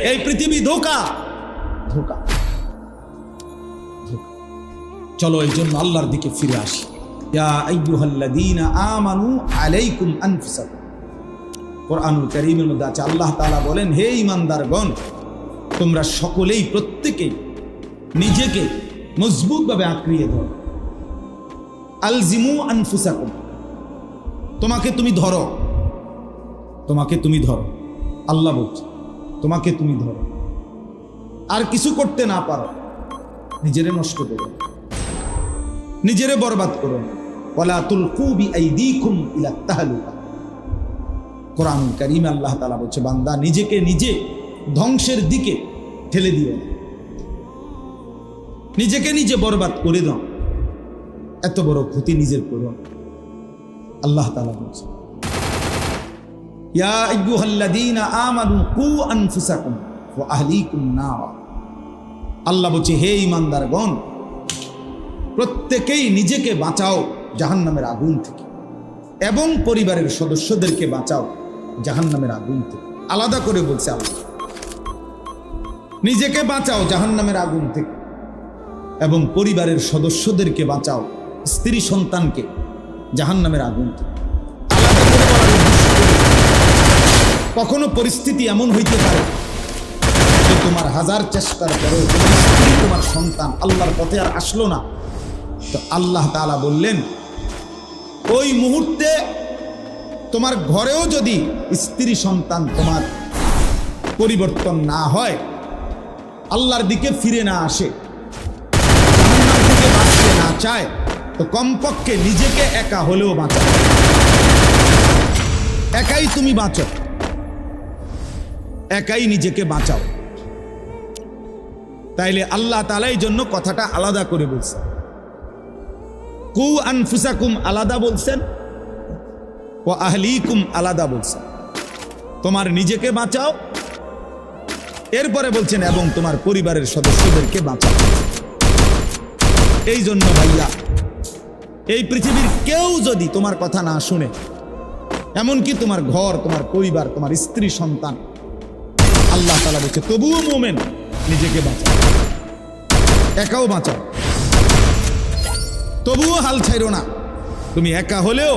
এই পৃথিবী ধোঁকা ধোঁকা। চলো এই জন্য আল্লাহর দিকে ফিরে আসি। ইয়া আইয়ুহাল্লাযীনা আমানু আলাইকুম আনফুসাকুম। কোরআনুল কারীমের মধ্যে আছে, আল্লাহ তাআলা বলেন, হে ঈমানদারগণ, তোমরা সকলেই প্রত্যেকেই নিজেকে মজবুতভাবে আঁকড়িয়ে ধরো। আলজিমু আনফুসাকুম, তোমাকে তুমি ধরো, তোমাকে তুমি ধরো। আল্লাহ বলছে তোমাকে তুমি ধরো। আর কিছু করতে না পারো, নিজেরে নষ্ট করো, নিজেরে বরবাদ করো। ওয়ালা তুলকু বিআইদিকুম ইলা তাহলুকা। কোরআনুল কারীমে আল্লাহ তাআলা বলছে, বান্দা নিজেকে নিজে ধ্বংসের দিকে ঠেলে দিও না, নিজেকে নিজে বরবাদ করে দাও, এত বড় ক্ষতি নিজের করো। আল্লাহ তাআলা বলছে, ইয়া আইয়ুহাল্লাযীনা আমানু কু আনফুসাকুম ওয়া আহলিকুম নার। আল্লাহ বলছে, হে ঈমানদারগণ, প্রত্যেকেই নিজেকে বাঁচাও জাহান্নামের আগুন থেকে এবং পরিবারের সদস্যদেরকে বাঁচাও জাহান্নামের আগুন থেকে। আলাদা করে বলছে আল্লাহ, নিজেকে বাঁচাও জাহান্নামের আগুন থেকে এবং পরিবারের সদস্যদেরকে বাঁচাও, স্ত্রী সন্তানকে জাহান্নামের আগুন থেকে। আলাদা করে বলার উদ্দেশ্য, কখনো পরিস্থিতি এমন হইতে পারে যে তোমার হাজার চেষ্টার পরেও তোমার স্ত্রী, তোমার সন্তান আল্লাহর পথে আর আসলো না। তো আল্লাহ তাআলা বললেন, ওই মুহূর্তে তোমার ঘরেও যদি স্ত্রী সন্তান তোমার পরিবর্তন না হয়, আল্লাহর দিকে ফিরে না আসে, জাহান্নাম থেকে বাঁচতে না চায়, তো কমপক্ষে নিজেকে একা হলেও বাঁচাও। একাই তুমি বাঁচো, একাই নিজেকে বাঁচাও। তাইলে আল্লাহ তাআলা এই জন্য কথাটা আলাদা করে বলছে। কু আনফুসাকুম আলাদা বলছেন, ওয়া আহলিকুম আলাদা বলছেন। তোমার নিজেকে বাঁচাও, এরপরে বলছেন এবং তোমার পরিবারের সদস্যদেরকে বাঁচাও। এই জন্য ভাইয়া, এই পৃথিবীর কেউ যদি তোমার কথা না শুনে, এমনকি তোমার ঘর, তোমার পরিবার, তোমার স্ত্রী সন্তান, আল্লাহ তাআলা বলছে তবুও মুমিন নিজেকে বাঁচাও, একাও বাঁচাও, তবুও হাল ছাইরো না। তুমি একা হলেও